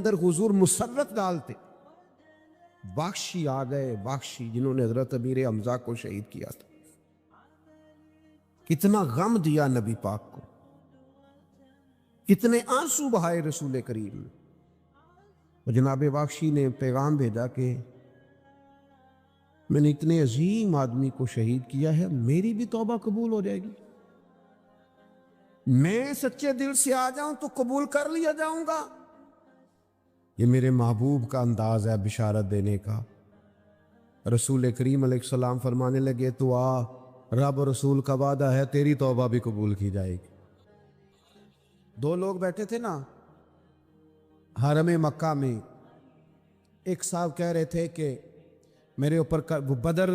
اندر حضور مسرت ڈالتے. بخشی آ گئے، بخشی جنہوں نے حضرت امیر حمزہ کو شہید کیا تھا. کتنا غم دیا نبی پاک کو، کتنے آنسو بہائے رسول کریم نے. جناب بخشی نے پیغام بھیجا کہ میں نے اتنے عظیم آدمی کو شہید کیا ہے، میری بھی توبہ قبول ہو جائے گی. میں سچے دل سے آ جاؤں تو قبول کر لیا جاؤں گا. یہ میرے محبوب کا انداز ہے بشارت دینے کا. رسول کریم علیہ السلام فرمانے لگے تو آ، رب رسول کا وعدہ ہے تیری توبہ بھی قبول کی جائے گی. دو لوگ بیٹھے تھے نا حرم مکہ میں. ایک صاحب کہہ رہے تھے کہ میرے اوپر بدر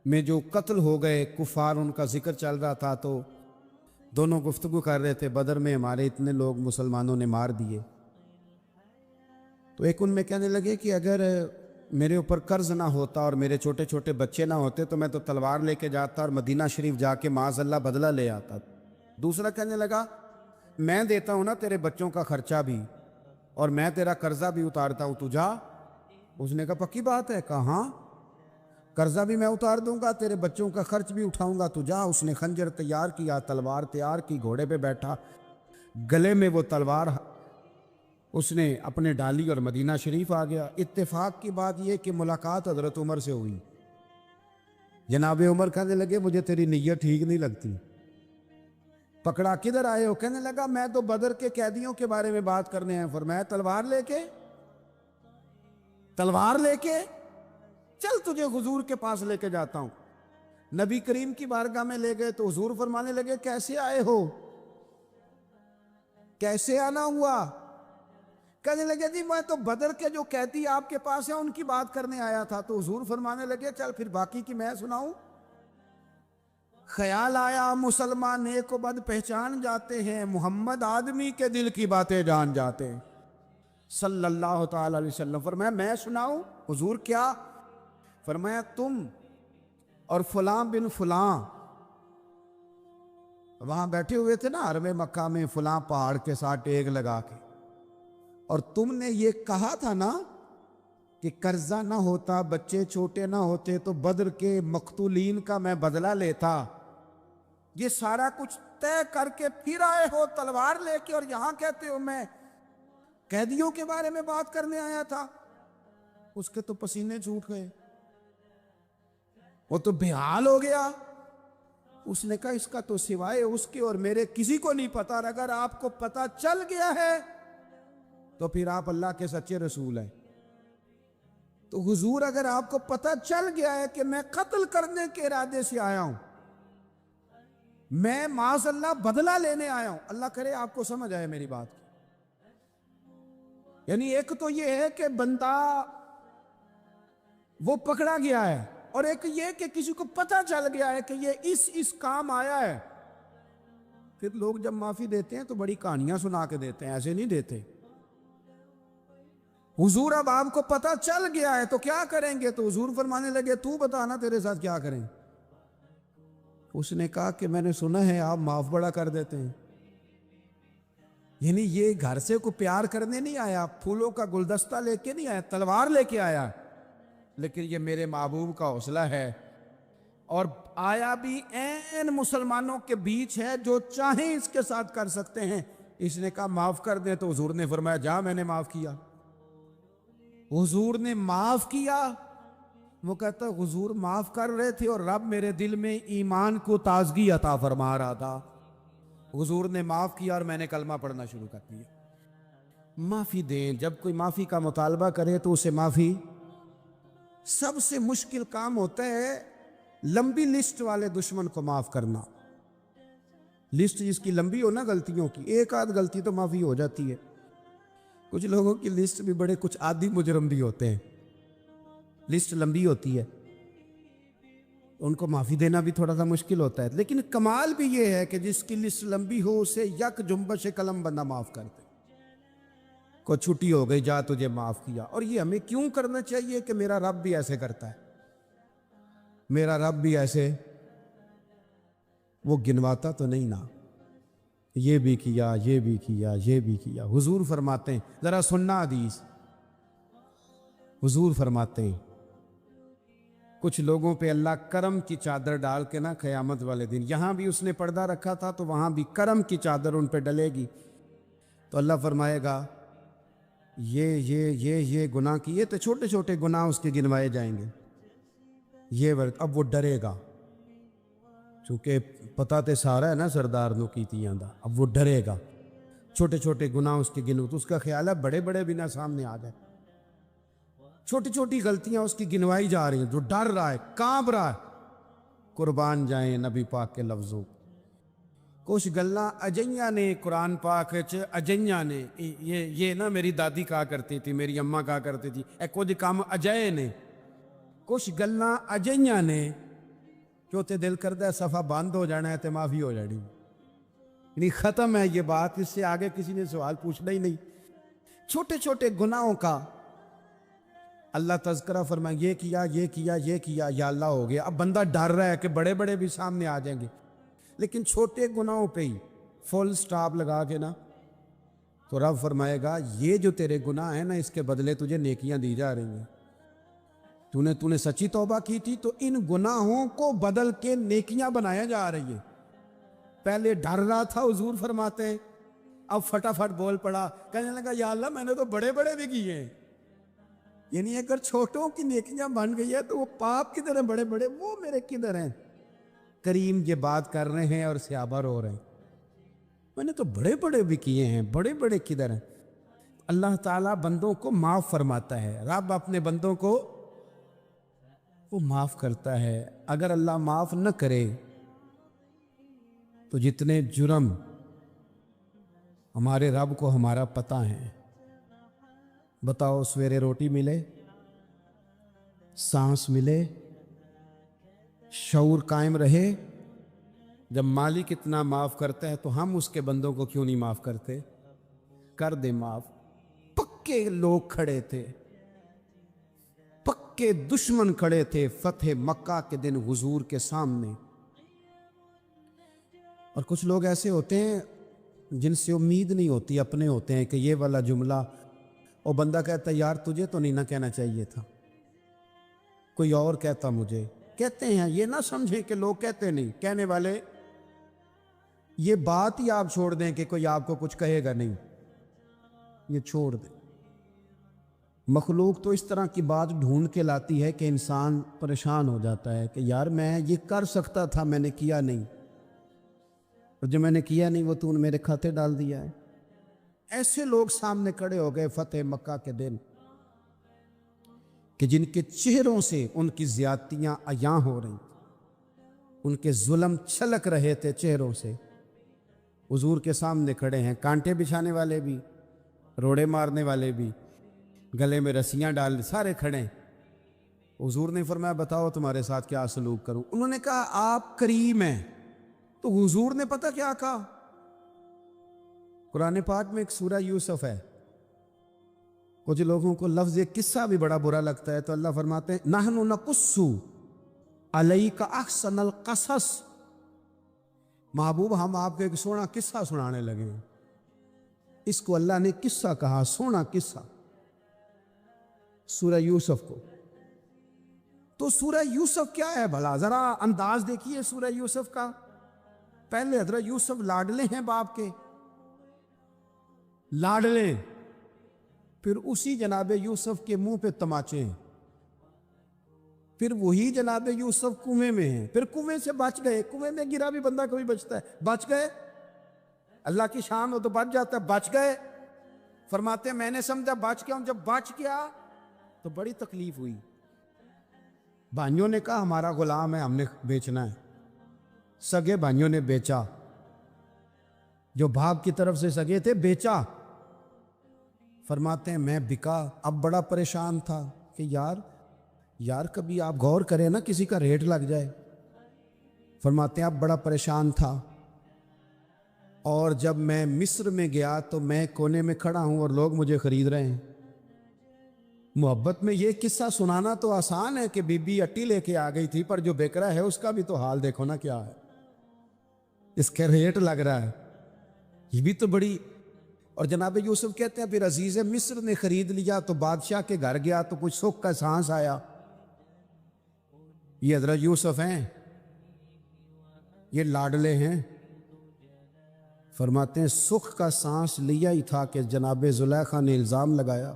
میں جو قتل ہو گئے کفار، ان کا ذکر چل رہا تھا، تو دونوں گفتگو کر رہے تھے بدر میں ہمارے اتنے لوگ مسلمانوں نے مار دیے. تو ایک ان میں کہنے لگے کہ اگر میرے اوپر قرض نہ ہوتا اور میرے چھوٹے چھوٹے بچے نہ ہوتے تو میں تو تلوار لے کے جاتا اور مدینہ شریف جا کے معاذ اللہ بدلہ لے آتا. دوسرا کہنے لگا میں دیتا ہوں نا تیرے بچوں کا خرچہ بھی، اور میں تیرا قرضہ بھی اتارتا ہوں، تو جا. اس نے کہا پکی بات ہے؟ کہا ہاں، قرضہ بھی میں اتار دوں گا، تیرے بچوں کا خرچ بھی اٹھاؤں گا، تو جا. اس نے خنجر تیار کیا، تلوار تیار کی، گھوڑے پہ بیٹھا، گلے میں وہ تلوار اس نے اپنے ڈالی اور مدینہ شریف آ گیا. اتفاق کی بات یہ کہ ملاقات حضرت عمر سے ہوئی. جناب عمر کہنے لگے مجھے تیری نیت ٹھیک نہیں لگتی. پکڑا کدھر آئے ہو؟ کہنے لگا میں تو بدر کے قیدیوں کے بارے میں بات کرنے ہیں. فرمایا تلوار لے کے؟ تلوار لے کے چل تجھے حضور کے پاس لے کے جاتا ہوں. نبی کریم کی بارگاہ میں لے گئے تو حضور فرمانے لگے کیسے آئے ہو؟ کیسے آنا ہوا؟ کہنے لگے جی میں تو بدر کے جو قیدی آپ کے پاس ہیں ان کی بات کرنے آیا تھا. تو حضور فرمانے لگے چل پھر باقی کی میں سناؤں. خیال آیا مسلمان نیک و بد پہچان جاتے ہیں، محمد آدمی کے دل کی باتیں جان جاتے ہیں صلی اللہ تعالی علیہ وسلم. فرمایا میں سناؤں؟ حضور کیا؟ فرمایا تم اور فلاں بن فلاں وہاں بیٹھے ہوئے تھے نا حرم مکہ میں فلاں پہاڑ کے ساتھ ٹیک لگا کے، اور تم نے یہ کہا تھا نا کہ قرضہ نہ ہوتا، بچے چھوٹے نہ ہوتے تو بدر کے مقتولین کا میں بدلہ لیتا. یہ سارا کچھ طے کر کے پھر آئے ہو تلوار لے کے، اور یہاں کہتے ہو میں قیدیوں کے بارے میں بات کرنے آیا تھا. اس کے تو پسینے چھوٹ گئے، وہ تو بے حال ہو گیا. اس نے کہا اس کا تو سوائے اس کے اور میرے کسی کو نہیں پتا، اور اگر آپ کو پتا چل گیا ہے تو پھر آپ اللہ کے سچے رسول ہیں. تو حضور اگر آپ کو پتا چل گیا ہے کہ میں قتل کرنے کے ارادے سے آیا ہوں، میں معاذ اللہ بدلہ لینے آیا ہوں، اللہ کرے آپ کو سمجھ آئے میری بات. یعنی ایک تو یہ ہے کہ بندہ وہ پکڑا گیا ہے، اور ایک یہ کہ کسی کو پتا چل گیا ہے کہ یہ اس کام آیا ہے. پھر لوگ جب معافی دیتے ہیں تو بڑی کہانیاں سنا کے دیتے ہیں، ایسے نہیں دیتے. حضور اب آپ کو پتا چل گیا ہے تو کیا کریں گے؟ تو حضور فرمانے لگے تو بتانا تیرے ساتھ کیا کریں. اس نے کہا کہ میں نے سنا ہے آپ معاف بڑا کر دیتے ہیں. یعنی یہ گھر سے کو پیار کرنے نہیں آیا، پھولوں کا گلدستہ لے کے نہیں آیا، تلوار لے کے آیا، لیکن یہ میرے محبوب کا حوصلہ ہے. اور آیا بھی این مسلمانوں کے بیچ ہے، جو چاہیں اس کے ساتھ کر سکتے ہیں. اس نے کہا معاف کر دیں، تو حضور نے فرمایا جا میں نے معاف کیا. حضور نے معاف کیا. وہ کہتا حضور معاف کر رہے تھے اور رب میرے دل میں ایمان کو تازگی عطا فرما رہا تھا. حضور نے معاف کیا اور میں نے کلمہ پڑھنا شروع کر دیا. معافی دیں، جب کوئی معافی کا مطالبہ کرے تو اسے معافی. سب سے مشکل کام ہوتا ہے لمبی لسٹ والے دشمن کو معاف کرنا. لسٹ جس کی لمبی ہو نا غلطیوں کی، ایک آدھ غلطی تو معافی ہو جاتی ہے. کچھ لوگوں کی لسٹ بھی بڑے کچھ عادی مجرم بھی ہوتے ہیں، لسٹ لمبی ہوتی ہے، ان کو معافی دینا بھی تھوڑا سا مشکل ہوتا ہے. لیکن کمال بھی یہ ہے کہ جس کی لسٹ لمبی ہو اسے یک جنبش قلم بندہ معاف کر دے. کو چھٹی ہو گئی، جا تجھے معاف کیا. اور یہ ہمیں کیوں کرنا چاہیے کہ میرا رب بھی ایسے کرتا ہے، میرا رب بھی ایسے وہ گنواتا تو نہیں نا. یہ بھی کیا، یہ بھی کیا، یہ بھی کیا۔ حضور فرماتے ہیں، ذرا سننا حدیث، حضور فرماتے ہیں کچھ لوگوں پہ اللہ کرم کی چادر ڈال کے نا قیامت والے دن، یہاں بھی اس نے پردہ رکھا تھا تو وہاں بھی کرم کی چادر ان پہ ڈلے گی، تو اللہ فرمائے گا یہ گناہ کیے تو چھوٹے چھوٹے گناہ اس کے گنوائے جائیں گے، یہ اب وہ ڈرے گا، چونکہ پتہ تے سارا ہے نا سردار نو کیتیاں دا، اب وہ ڈرے گا، چھوٹے چھوٹے گناہ اس کے گنو، تو اس کا خیال ہے بڑے بڑے بھی نہ سامنے آ جائے، چھوٹی چھوٹی غلطیاں اس کی گنوائی جا رہی ہیں، جو ڈر رہا ہے، کانپ رہا ہے۔ قربان جائیں نبی پاک کے لفظوں، کچھ گلاں اجیاں نے قرآن پاک اجیاں نے، یہ نا میری دادی کہا کرتی تھی، میری اماں کہا کرتی تھی، اے کچھ کام اجائے نے، کچھ گلاں اجیاں نے جو تے دل کردہ ہے صفحہ بند ہو جانا ہے تے معافی ہو جانی، یعنی ختم ہے یہ بات، اس سے آگے کسی نے سوال پوچھنا ہی نہیں۔ چھوٹے چھوٹے گناہوں کا اللہ تذکرہ فرمائے، یہ کیا یہ کیا یہ کیا، یا اللہ ہو گیا۔ اب بندہ ڈر رہا ہے کہ بڑے بڑے بھی سامنے آ جائیں گے، لیکن چھوٹے گناہوں پہ ہی فل سٹاپ لگا کے نا، تو رب فرمائے گا یہ جو تیرے گناہ ہیں نا، اس کے بدلے تجھے نیکیاں دی جا رہی ہیں، تو نے سچی توبہ کی تھی تو ان گناہوں کو بدل کے نیکیاں بنایا جا رہی ہیں۔ پہلے ڈر رہا تھا، حضور فرماتے ہیں، اب فٹافٹ بول پڑا، کہنے لگا یا اللہ میں نے تو بڑے بڑے بھی کیے ہیں، یعنی اگر چھوٹوں کی نیکیاں بن گئی ہے تو وہ پاپ کدھر ہیں بڑے بڑے، وہ میرے کدھر ہیں۔ کریم یہ بات کر رہے ہیں اور صحابہ رو رہے ہیں، میں نے تو بڑے بڑے بھی کیے ہیں، بڑے بڑے کدھر ہیں۔ اللہ تعالیٰ بندوں کو معاف فرماتا ہے، رب اپنے بندوں کو وہ معاف کرتا ہے۔ اگر اللہ معاف نہ کرے تو جتنے جرم ہمارے رب کو ہمارا پتہ ہے، بتاؤ سویرے روٹی ملے، سانس ملے، شعور قائم رہے، جب مالک اتنا معاف کرتا ہے تو ہم اس کے بندوں کو کیوں نہیں معاف کرتے؟ کر دے معاف۔ پکے لوگ کھڑے تھے، پکے دشمن کھڑے تھے فتح مکہ کے دن حضور کے سامنے، اور کچھ لوگ ایسے ہوتے ہیں جن سے امید نہیں ہوتی، اپنے ہوتے ہیں کہ یہ والا جملہ، اور بندہ کہتا ہے یار تجھے تو نہیں نہ کہنا چاہیے تھا، کوئی اور کہتا مجھے، کہتے ہیں، یہ نہ سمجھیں کہ لوگ کہتے نہیں، کہنے والے یہ بات ہی آپ چھوڑ دیں کہ کوئی آپ کو کچھ کہے گا نہیں، یہ چھوڑ دیں۔ مخلوق تو اس طرح کی بات ڈھونڈ کے لاتی ہے کہ انسان پریشان ہو جاتا ہے کہ یار میں یہ کر سکتا تھا، میں نے کیا نہیں، اور جو میں نے کیا نہیں وہ تو نے میرے کھاتے ڈال دیا ہے۔ ایسے لوگ سامنے کھڑے ہو گئے فتح مکہ کے دن کہ جن کے چہروں سے ان کی زیادتیاں عیاں ہو رہی، ان کے ظلم چھلک رہے تھے چہروں سے، حضور کے سامنے کھڑے ہیں، کانٹے بچھانے والے بھی، روڑے مارنے والے بھی، گلے میں رسیاں ڈال، سارے کھڑے ہیں۔ حضور نے فرمایا بتاؤ تمہارے ساتھ کیا سلوک کروں؟ انہوں نے کہا آپ کریم ہیں، تو حضور نے پتہ کیا کہا؟ قرآن پاک میں ایک سورہ یوسف ہے، کچھ لوگوں کو لفظ یہ قصہ بھی بڑا برا لگتا ہے، تو اللہ فرماتے ہیں نحن نقص علیک احسن القصص، محبوب ہم آپ کو ایک سونا قصہ سنانے لگے ہیں۔ اس کو اللہ نے قصہ کہا، سونا قصہ، سورہ یوسف کو۔ تو سورہ یوسف کیا ہے بھلا؟ ذرا انداز دیکھیے سورہ یوسف کا۔ پہلے حضرت یوسف لاڈلے ہیں باپ کے، لاڈلے، پھر اسی جناب یوسف کے منہ پہ تماچے ہیں، پھر وہی جناب یوسف کنویں میں ہیں، پھر کنویں سے بچ گئے، کنویں میں گرا بھی بندہ کبھی بچتا ہے، بچ گئے، اللہ کی شان ہو تو بچ جاتا ہے، بچ گئے۔ فرماتے ہیں میں نے سمجھا بچ گیا ہوں، جب بچ گیا تو بڑی تکلیف ہوئی۔ بھائیوں نے کہا ہمارا غلام ہے، ہم نے بیچنا ہے، سگے بھائیوں نے بیچا، جو باپ کی طرف سے سگے تھے بیچا۔ فرماتے ہیں میں بکا، اب بڑا پریشان تھا کہ یار کبھی آپ غور کریں نا کسی کا ریٹ لگ جائے۔ فرماتے ہیں اب بڑا پریشان تھا، اور جب میں مصر میں گیا تو میں کونے میں کھڑا ہوں اور لوگ مجھے خرید رہے ہیں۔ محبت میں یہ قصہ سنانا تو آسان ہے کہ بی بی اٹی لے کے آ گئی تھی، پر جو بیک رہا ہے اس کا بھی تو حال دیکھو نا کیا ہے، اس کے ریٹ لگ رہا ہے۔ یہ بھی تو بڑی. اور جناب یوسف کہتے ہیں پھر عزیز مصر نے خرید لیا تو بادشاہ کے گھر گیا تو کچھ سکھ کا سانس آیا. یہ حضرت یوسف ہیں, یہ لاڈلے ہیں. فرماتے ہیں سکھ کا سانس لیا ہی تھا کہ جناب زلیخا نے الزام لگایا,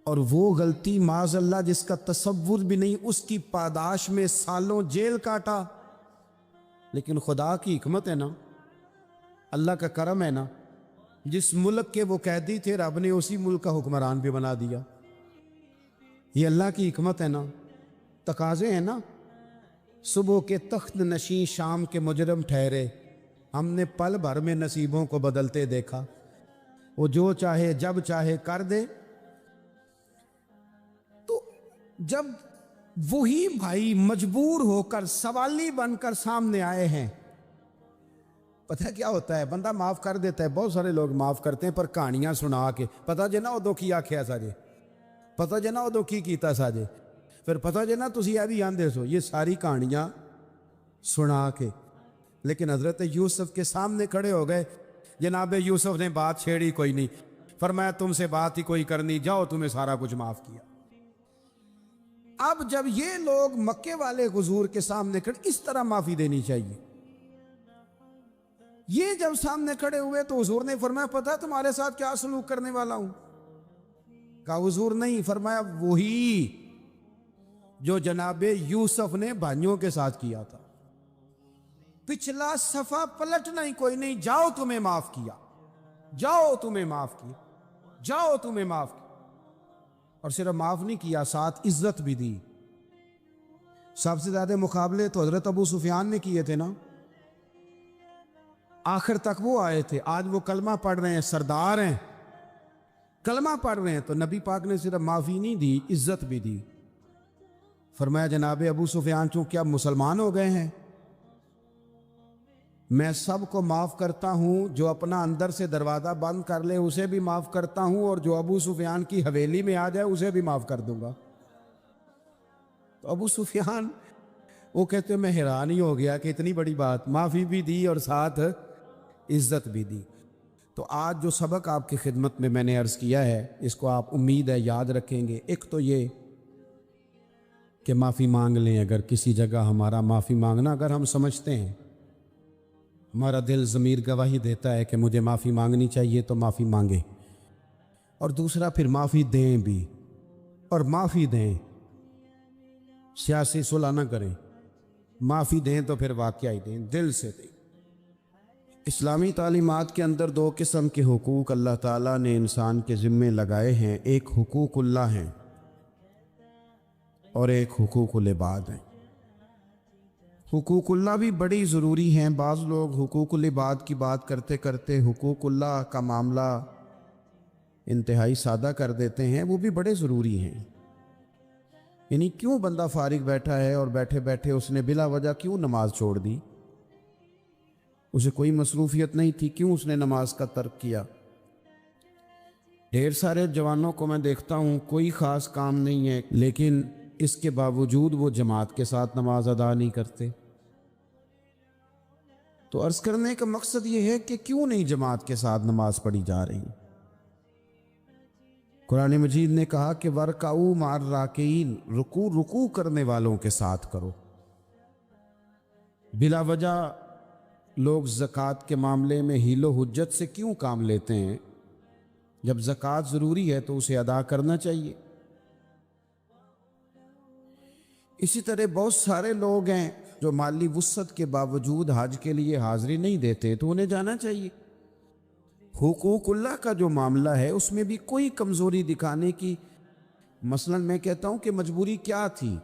اور وہ غلطی معاذ اللہ جس کا تصور بھی نہیں, اس کی پاداش میں سالوں جیل کاٹا. لیکن خدا کی حکمت ہے نا, اللہ کا کرم ہے نا, جس ملک کے وہ قیدی تھے رب نے اسی ملک کا حکمران بھی بنا دیا. یہ اللہ کی حکمت ہے نا, تقاضے ہیں نا. صبح کے تخت نشین شام کے مجرم ٹھہرے, ہم نے پل بھر میں نصیبوں کو بدلتے دیکھا. وہ جو چاہے جب چاہے کر دے. تو جب وہی بھائی مجبور ہو کر سوالی بن کر سامنے آئے ہیں, پتہ کیا ہوتا ہے, بندہ معاف کر دیتا ہے. بہت سارے لوگ معاف کرتے ہیں پر کہانیاں سنا کے, پتہ جے نا ادو کی آکھیا ساجے, پتہ جے نا ادو کی کیتا ساجے, پھر پتہ جے نا تسی اے بھی آندے سو. یہ ساری کہانیاں سنا کے. لیکن حضرت یوسف کے سامنے کھڑے ہو گئے. جناب یوسف نے بات چھیڑی کوئی نہیں, فرمایا تم سے بات ہی کوئی کرنی, جاؤ تمہیں سارا کچھ معاف کیا. اب جب یہ لوگ مکے والے حضور کے سامنے کھڑے, اس طرح معافی دینی چاہیے. یہ جب سامنے کھڑے ہوئے تو حضور نے فرمایا پتہ تمہارے ساتھ کیا سلوک کرنے والا ہوں. کہا حضور نہیں. فرمایا وہی جو جناب یوسف نے بھائیوں کے ساتھ کیا تھا. پچھلا صفحہ پلٹنا ہی کوئی نہیں, جاؤ تمہیں معاف کیا, جاؤ تمہیں معاف کیا, جاؤ تمہیں معاف کیا. اور صرف معاف نہیں کیا, ساتھ عزت بھی دی. سب سے زیادہ مقابلے تو حضرت ابو سفیان نے کیے تھے نا, آخر تک وہ آئے تھے. آج وہ کلمہ پڑھ رہے ہیں, سردار ہیں, کلمہ پڑھ رہے ہیں, تو نبی پاک نے صرف معافی نہیں دی, عزت بھی دی. فرمایا جناب ابو سفیان چونکہ اب مسلمان ہو گئے ہیں, میں سب کو معاف کرتا ہوں, جو اپنا اندر سے دروازہ بند کر لے اسے بھی معاف کرتا ہوں, اور جو ابو سفیان کی حویلی میں آ جائے اسے بھی معاف کر دوں گا. تو ابو سفیان وہ کہتے ہیں میں حیران ہی ہو گیا کہ اتنی بڑی بات, معافی بھی دی اور ساتھ عزت بھی دی. تو آج جو سبق آپ کی خدمت میں نے عرض کیا ہے, اس کو آپ امید ہے یاد رکھیں گے. ایک تو یہ کہ معافی مانگ لیں, اگر کسی جگہ ہمارا معافی مانگنا اگر ہم سمجھتے ہیں, ہمارا دل ضمیر گواہی دیتا ہے کہ مجھے معافی مانگنی چاہیے تو معافی مانگیں. اور دوسرا پھر معافی دیں بھی, اور معافی دیں, سیاسی صلح نہ کریں, معافی دیں تو پھر واقعی دیں, دل سے دیں. اسلامی تعلیمات کے اندر دو قسم کے حقوق اللہ تعالیٰ نے انسان کے ذمے لگائے ہیں. ایک حقوق اللہ ہیں اور ایک حقوق العباد ہیں. حقوق اللہ بھی بڑی ضروری ہیں. بعض لوگ حقوق العباد کی بات کرتے کرتے حقوق اللہ کا معاملہ انتہائی سادہ کر دیتے ہیں. وہ بھی بڑے ضروری ہیں. یعنی کیوں بندہ فارغ بیٹھا ہے اور بیٹھے بیٹھے اس نے بلا وجہ کیوں نماز چھوڑ دی؟ اسے کوئی مصروفیت نہیں تھی, کیوں اس نے نماز کا ترک کیا؟ ڈھیر سارے جوانوں کو میں دیکھتا ہوں کوئی خاص کام نہیں ہے, لیکن اس کے باوجود وہ جماعت کے ساتھ نماز ادا نہیں کرتے. تو عرض کرنے کا مقصد یہ ہے کہ کیوں نہیں جماعت کے ساتھ نماز پڑھی جا رہی؟ قرآن مجید نے کہا کہ وَرْكَعُوا مَعَ الرَّاكِعِينَ, رکوع کرنے والوں کے ساتھ کرو. بلا وجہ لوگ زکوٰۃ کے معاملے میں حیل و حجت سے کیوں کام لیتے ہیں؟ جب زکوٰۃ ضروری ہے تو اسے ادا کرنا چاہیے. اسی طرح بہت سارے لوگ ہیں جو مالی وسعت کے باوجود حج کے لیے حاضری نہیں دیتے, تو انہیں جانا چاہیے. حقوق اللہ کا جو معاملہ ہے اس میں بھی کوئی کمزوری دکھانے کی, مثلا میں کہتا ہوں کہ مجبوری کیا تھی؟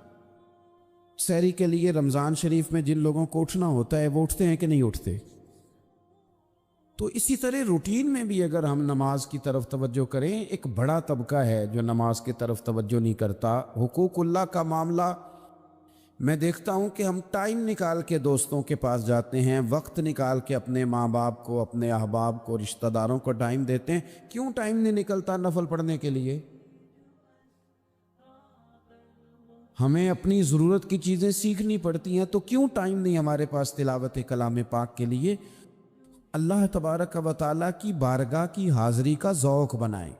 سحری کے لیے رمضان شریف میں جن لوگوں کو اٹھنا ہوتا ہے وہ اٹھتے ہیں کہ نہیں اٹھتے؟ تو اسی طرح روٹین میں بھی اگر ہم نماز کی طرف توجہ کریں, ایک بڑا طبقہ ہے جو نماز کی طرف توجہ نہیں کرتا. حقوق اللہ کا معاملہ میں دیکھتا ہوں کہ ہم ٹائم نکال کے دوستوں کے پاس جاتے ہیں, وقت نکال کے اپنے ماں باپ کو, اپنے احباب کو, رشتہ داروں کو ٹائم دیتے ہیں. کیوں ٹائم نہیں نکلتا نفل پڑھنے کے لیے؟ ہمیں اپنی ضرورت کی چیزیں سیکھنی پڑتی ہیں, تو کیوں ٹائم نہیں ہمارے پاس تلاوت کلام پاک کے لیے؟ اللہ تبارک و تعالیٰ کی بارگاہ کی حاضری کا ذوق بنائیں۔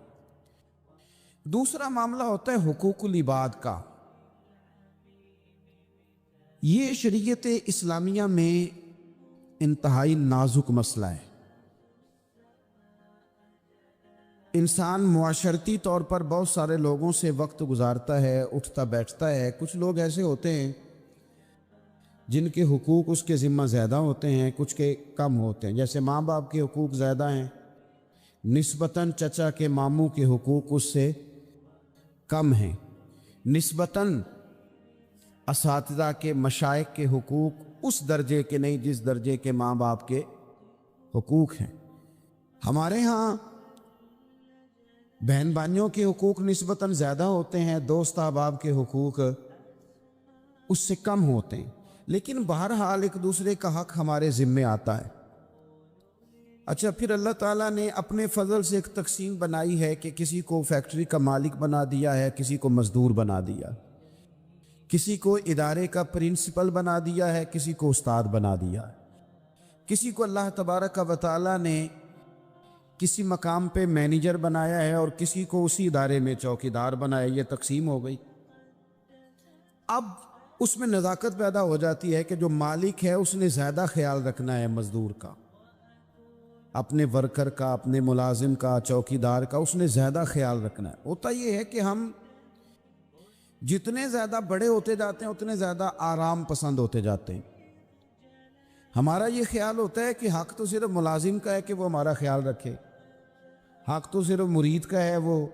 دوسرا معاملہ ہوتا ہے حقوق العباد کا۔ یہ شریعت اسلامیہ میں انتہائی نازک مسئلہ ہے۔ انسان معاشرتی طور پر بہت سارے لوگوں سے وقت گزارتا ہے، اٹھتا بیٹھتا ہے۔ کچھ لوگ ایسے ہوتے ہیں جن کے حقوق اس کے ذمہ زیادہ ہوتے ہیں، کچھ کے کم ہوتے ہیں۔ جیسے ماں باپ کے حقوق زیادہ ہیں، نسبتاً چچا کے ماموں کے حقوق اس سے کم ہیں، نسبتاً اساتذہ کے مشائخ کے حقوق اس درجے کے نہیں جس درجے کے ماں باپ کے حقوق ہیں۔ ہمارے ہاں بہن بھائیوں کے حقوق نسبتاً زیادہ ہوتے ہیں، دوست احباب کے حقوق اس سے کم ہوتے ہیں، لیکن بہرحال ایک دوسرے کا حق ہمارے ذمے آتا ہے۔ اچھا، پھر اللہ تعالیٰ نے اپنے فضل سے ایک تقسیم بنائی ہے کہ کسی کو فیکٹری کا مالک بنا دیا ہے، کسی کو مزدور بنا دیا، کسی کو ادارے کا پرنسپل بنا دیا ہے، کسی کو استاد بنا دیا ہے، کسی کو اللہ تبارک و تعالیٰ نے کسی مقام پہ مینیجر بنایا ہے اور کسی کو اسی ادارے میں چوکیدار بنایا۔ یہ تقسیم ہو گئی۔ اب اس میں نزاکت پیدا ہو جاتی ہے کہ جو مالک ہے اس نے زیادہ خیال رکھنا ہے مزدور کا، اپنے ورکر کا، اپنے ملازم کا، چوکیدار کا، اس نے زیادہ خیال رکھنا ہے۔ ہوتا یہ ہے کہ ہم جتنے زیادہ بڑے ہوتے جاتے ہیں اتنے زیادہ آرام پسند ہوتے جاتے ہیں۔ ہمارا یہ خیال ہوتا ہے کہ حق تو صرف ملازم کا ہے کہ وہ ہمارا خیال رکھے، حق تو صرف مرید کا ہے وہ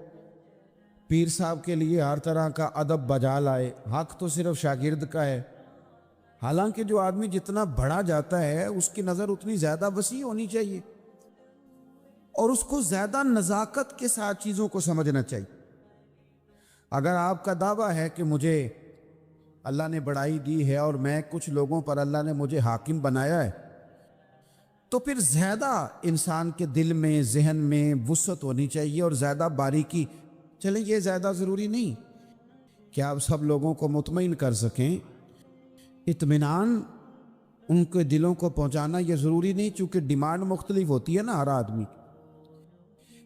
پیر صاحب کے لیے ہر طرح کا ادب بجا لائے، حق تو صرف شاگرد کا ہے۔ حالانکہ جو آدمی جتنا بڑا جاتا ہے اس کی نظر اتنی زیادہ وسیع ہونی چاہیے اور اس کو زیادہ نزاکت کے ساتھ چیزوں کو سمجھنا چاہیے۔ اگر آپ کا دعویٰ ہے کہ مجھے اللہ نے بڑائی دی ہے اور میں کچھ لوگوں پر اللہ نے مجھے حاکم بنایا ہے، تو پھر زیادہ انسان کے دل میں، ذہن میں وسعت ہونی چاہیے اور زیادہ باریکی۔ چلیں، یہ زیادہ ضروری نہیں کہ آپ سب لوگوں کو مطمئن کر سکیں، اطمینان ان کے دلوں کو پہنچانا یہ ضروری نہیں، چونکہ ڈیمانڈ مختلف ہوتی ہے نا ہر آدمی کی۔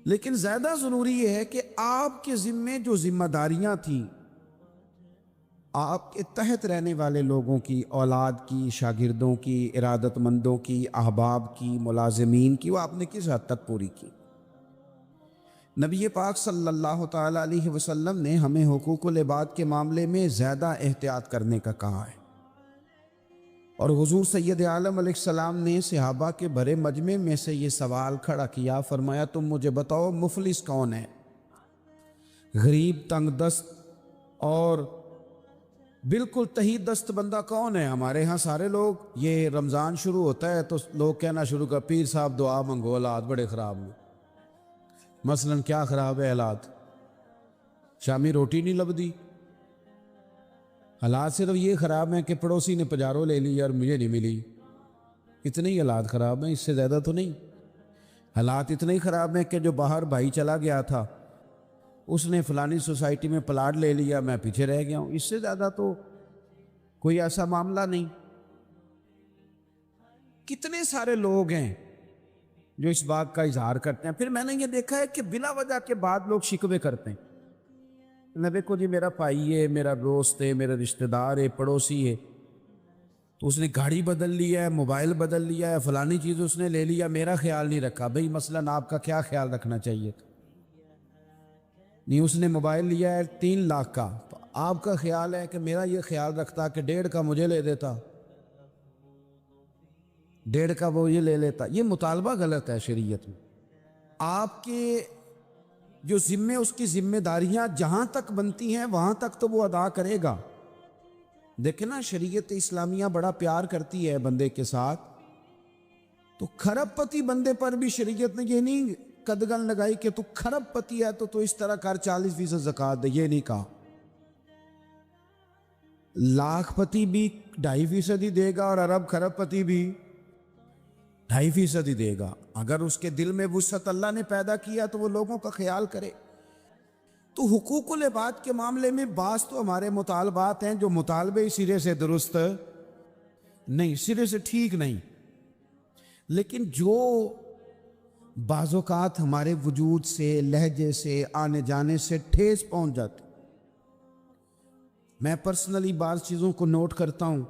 لیکن زیادہ ضروری یہ ہے کہ آپ کے ذمے جو ذمہ داریاں تھیں، آپ کے تحت رہنے والے لوگوں کی، اولاد کی، شاگردوں کی، ارادت مندوں کی، احباب کی، ملازمین کی، وہ آپ نے کس حد تک پوری کی؟ نبی پاک صلی اللہ تعالیٰ علیہ وسلم نے ہمیں حقوق العباد کے معاملے میں زیادہ احتیاط کرنے کا کہا ہے، اور حضور سید عالم علیہ السلام نے صحابہ کے بھرے مجمع میں سے یہ سوال کھڑا کیا، فرمایا تم مجھے بتاؤ مفلس کون ہے؟ غریب، تنگ دست اور بالکل تہی دست بندہ کون ہے؟ ہمارے ہاں سارے لوگ، یہ رمضان شروع ہوتا ہے تو لوگ کہنا شروع کر، پیر صاحب دعا منگو، حالات بڑے خراب ہیں۔ مثلاً کیا خراب ہے حالات؟ شامی روٹی نہیں لبدی۔ حالات صرف یہ خراب ہیں کہ پڑوسی نے پجارو لے لی اور مجھے نہیں ملی، اتنے ہی حالات خراب ہیں، اس سے زیادہ تو نہیں۔ حالات اتنے ہی خراب ہیں کہ جو باہر بھائی چلا گیا تھا اس نے فلانی سوسائٹی میں پلاٹ لے لیا، میں پیچھے رہ گیا ہوں، اس سے زیادہ تو کوئی ایسا معاملہ نہیں۔ کتنے سارے لوگ ہیں جو اس بات کا اظہار کرتے ہیں۔ پھر میں نے یہ دیکھا ہے کہ بلا وجہ کے بعد لوگ شکوے کرتے ہیں، میں دیکھو جی میرا بھائی ہے، میرا دوست ہے، میرا رشتہ دار ہے، پڑوسی ہے، تو اس نے گاڑی بدل لیا ہے، موبائل بدل لیا ہے، فلانی چیز اس نے لے لیا، میرا خیال نہیں رکھا۔ بھئی مثلاً آپ کا کیا خیال رکھنا چاہیے تھا؟ نہیں، اس نے موبائل لیا ہے 3 لاکھ کا، تو آپ کا خیال ہے کہ میرا یہ خیال رکھتا کہ 1.5 کا مجھے لے دیتا، 1.5 کا وہ یہ لے لیتا۔ یہ مطالبہ غلط ہے شریعت میں۔ آپ کے جو ذمے، اس کی ذمہ داریاں جہاں تک بنتی ہیں وہاں تک تو وہ ادا کرے گا۔ دیکھیں نا، شریعت اسلامیہ بڑا پیار کرتی ہے بندے کے ساتھ، تو کھرب پتی بندے پر بھی شریعت نے یہ نہیں قدغن لگائی کہ تو کھرب پتی ہے تو اس طرح کر 40% زکوٰۃ دے، یہ نہیں کہا۔ لاکھ پتی بھی 2.5% ہی دے گا اور ارب کھرب پتی بھی 2.5% ہی دے گا۔ اگر اس کے دل میں وسعت اللہ نے پیدا کیا تو وہ لوگوں کا خیال کرے۔ تو حقوق العباد کے معاملے میں بعض تو ہمارے مطالبات ہیں جو مطالبے سرے سے درست نہیں، سرے سے ٹھیک نہیں۔ لیکن جو بعض اوقات ہمارے وجود سے، لہجے سے، آنے جانے سے ٹھیس پہنچ جاتی، میں پرسنلی بعض چیزوں کو نوٹ کرتا ہوں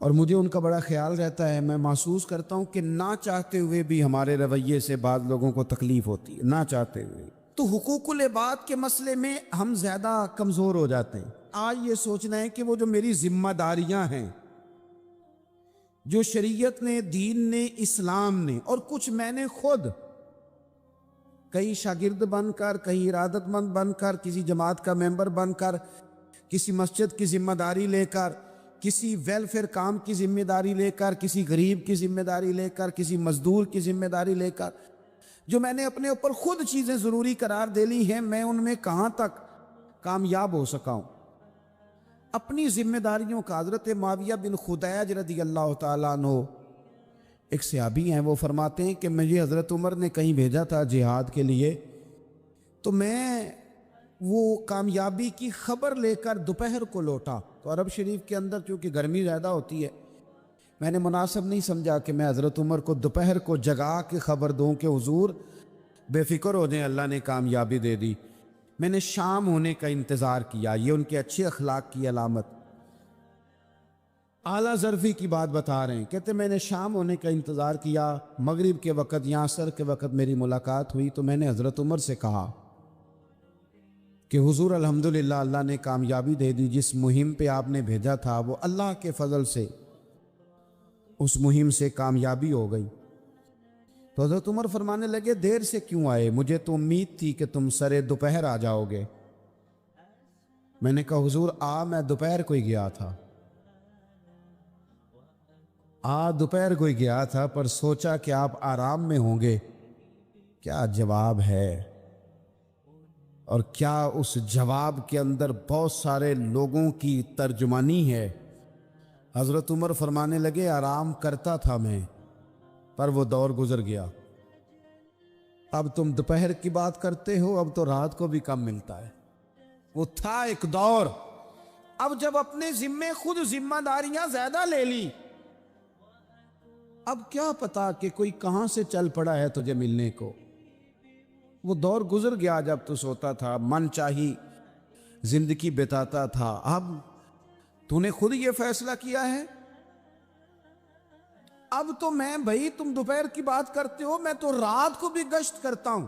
اور مجھے ان کا بڑا خیال رہتا ہے. میں محسوس کرتا ہوں کہ نہ چاہتے ہوئے بھی ہمارے رویے سے بعض لوگوں کو تکلیف ہوتی ہے، نہ چاہتے ہوئے. تو حقوق العباد کے مسئلے میں ہم زیادہ کمزور ہو جاتے ہیں. آج یہ سوچنا ہے کہ وہ جو میری ذمہ داریاں ہیں، جو شریعت نے، دین نے، اسلام نے، اور کچھ میں نے خود کہیں شاگرد بن کر، کہیں ارادت مند بن کر، کسی جماعت کا ممبر بن کر، کسی مسجد کی ذمہ داری لے کر، کسی ویلفیئر کام کی ذمہ داری لے کر، کسی غریب کی ذمہ داری لے کر، کسی مزدور کی ذمہ داری لے کر، جو میں نے اپنے اوپر خود چیزیں ضروری قرار دے لی ہیں، میں ان میں کہاں تک کامیاب ہو سکا ہوں. اپنی ذمہ داریوں کا حضرت معاویہ بن خدیج رضی اللہ تعالیٰ عنہ ایک صحابی ہیں، وہ فرماتے ہیں کہ مجھے حضرت عمر نے کہیں بھیجا تھا جہاد کے لیے، تو میں وہ کامیابی کی خبر لے کر دوپہر کو لوٹا. تو عرب شریف کے اندر چونکہ گرمی زیادہ ہوتی ہے، میں نے مناسب نہیں سمجھا کہ میں حضرت عمر کو دوپہر کو جگا کے خبر دوں کہ حضور بے فکر ہو جائیں، اللہ نے کامیابی دے دی. میں نے شام ہونے کا انتظار کیا. یہ ان کے اچھے اخلاق کی علامت. اعلیٰ ظرفی کی بات بتا رہے ہیں، کہتے میں نے شام ہونے کا انتظار کیا. مغرب کے وقت یا عصر کے وقت میری ملاقات ہوئی تو میں نے حضرت عمر سے کہا کہ حضور الحمدللہ اللہ نے کامیابی دے دی. جس مہم پہ آپ نے بھیجا تھا وہ اللہ کے فضل سے اس مہم سے کامیابی ہو گئی. تو حضرت عمر فرمانے لگے دیر سے کیوں آئے؟ مجھے تو امید تھی کہ تم سرے دوپہر آ جاؤ گے. میں نے کہا حضور میں دوپہر کو ہی گیا تھا، دوپہر کو ہی گیا تھا، پر سوچا کہ آپ آرام میں ہوں گے. کیا جواب ہے! اور کیا اس جواب کے اندر بہت سارے لوگوں کی ترجمانی ہے. حضرت عمر فرمانے لگے آرام کرتا تھا میں، پر وہ دور گزر گیا. اب تم دوپہر کی بات کرتے ہو، اب تو رات کو بھی کم ملتا ہے. وہ تھا ایک دور. اب جب اپنے ذمے خود ذمہ داریاں زیادہ لے لی، اب کیا پتا کہ کوئی کہاں سے چل پڑا ہے تجھے ملنے کو. وہ دور گزر گیا جب تو سوتا تھا، من چاہی زندگی بتاتا تھا. اب تو نے خود یہ فیصلہ کیا ہے. اب تو میں بھائی تم دوپہر کی بات کرتے ہو، میں تو رات کو بھی گشت کرتا ہوں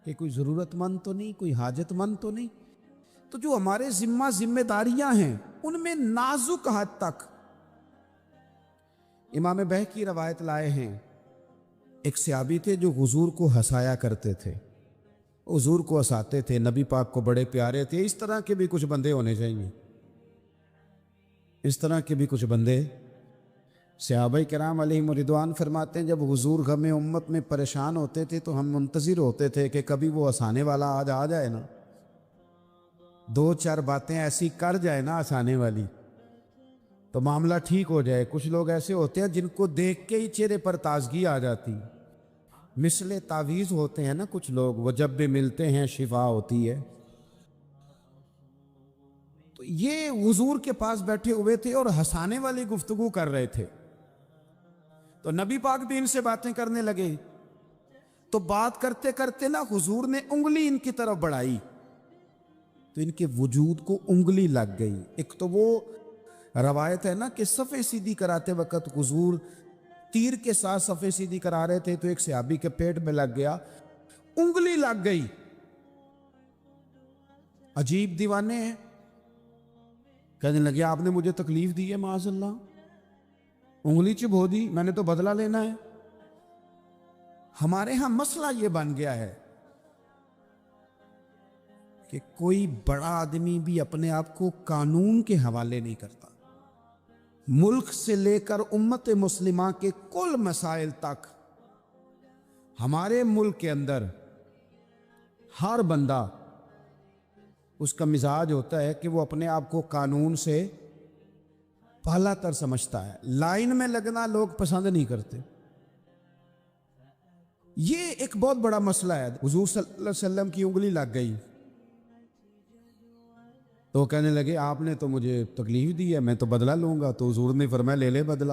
کہ کوئی ضرورت مند تو نہیں، کوئی حاجت مند تو نہیں. تو جو ہمارے ذمہ داریاں ہیں ان میں نازک حد تک امام بہقی روایت لائے ہیں. ایک صحابی تھے جو حضور کو ہنسایا کرتے تھے، حضور کو ہنساتے تھے، نبی پاک کو بڑے پیارے تھے. اس طرح کے بھی کچھ بندے ہونے چاہیے، اس طرح کے بھی کچھ بندے. صحابہ کرام علیہم رضوان فرماتے ہیں جب حضور غم امت میں پریشان ہوتے تھے تو ہم منتظر ہوتے تھے کہ کبھی وہ ہنسانے والا آج آ جائے نا، دو چار باتیں ایسی کر جائے نا ہنسانے والی، تو معاملہ ٹھیک ہو جائے. کچھ لوگ ایسے ہوتے ہیں جن کو دیکھ کے ہی چہرے پر تازگی آ جاتی، مثل تعویذ ہوتے ہیں نا کچھ لوگ، وہ جب بھی ملتے ہیں شفا ہوتی ہے. تو یہ حضور کے پاس بیٹھے ہوئے تھے اور ہنسانے والی گفتگو کر رہے تھے. تو نبی پاک بھی ان سے باتیں کرنے لگے. تو بات کرتے کرتے نا حضور نے انگلی ان کی طرف بڑھائی تو ان کے وجود کو انگلی لگ گئی. ایک تو وہ روایت ہے نا کہ صفے سیدھی کراتے وقت حضور تیر کے ساتھ صفے سیدھی کرا رہے تھے تو ایک صحابی کے پیٹ میں لگ گیا، انگلی لگ گئی. عجیب دیوانے ہیں. کہنے لگے آپ نے مجھے تکلیف دی ہے، معاذ اللہ، انگلی چبھو دی، میں نے تو بدلہ لینا ہے. ہمارے ہاں مسئلہ یہ بن گیا ہے کہ کوئی بڑا آدمی بھی اپنے آپ کو قانون کے حوالے نہیں کرتا. ملک سے لے کر امت مسلمہ کے کل مسائل تک ہمارے ملک کے اندر ہر بندہ، اس کا مزاج ہوتا ہے کہ وہ اپنے آپ کو قانون سے پہلا تر سمجھتا ہے. لائن میں لگنا لوگ پسند نہیں کرتے. یہ ایک بہت بڑا مسئلہ ہے. حضور صلی اللہ علیہ وسلم کی انگلی لگ گئی تو کہنے لگے آپ نے تو مجھے تکلیف دی ہے، میں تو بدلہ لوں گا. تو حضور نے فرمایا لے لے بدلہ.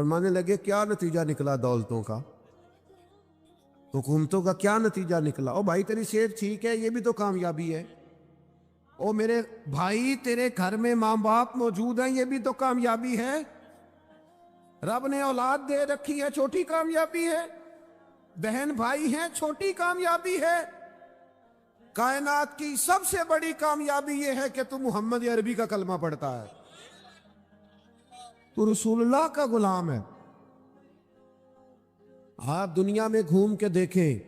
فرمانے لگے کیا نتیجہ نکلا دولتوں کا، حکومتوں کا کیا نتیجہ نکلا؟ او بھائی تیری صحت ٹھیک ہے، یہ بھی تو کامیابی ہے۔ او میرے بھائی تیرے گھر میں ماں باپ موجود ہیں، یہ بھی تو کامیابی ہے۔ رب نے اولاد دے رکھی ہے، چھوٹی کامیابی ہے۔ بہن بھائی ہیں، چھوٹی کامیابی ہے۔ کائنات کی سب سے بڑی کامیابی یہ ہے کہ تو محمد عربی کا کلمہ پڑھتا ہے، تو رسول اللہ کا غلام ہے۔ آپ دنیا میں گھوم کے دیکھیں،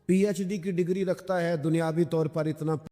پی ایچ ڈی کی ڈگری رکھتا ہے، دنیاوی طور پر اتنا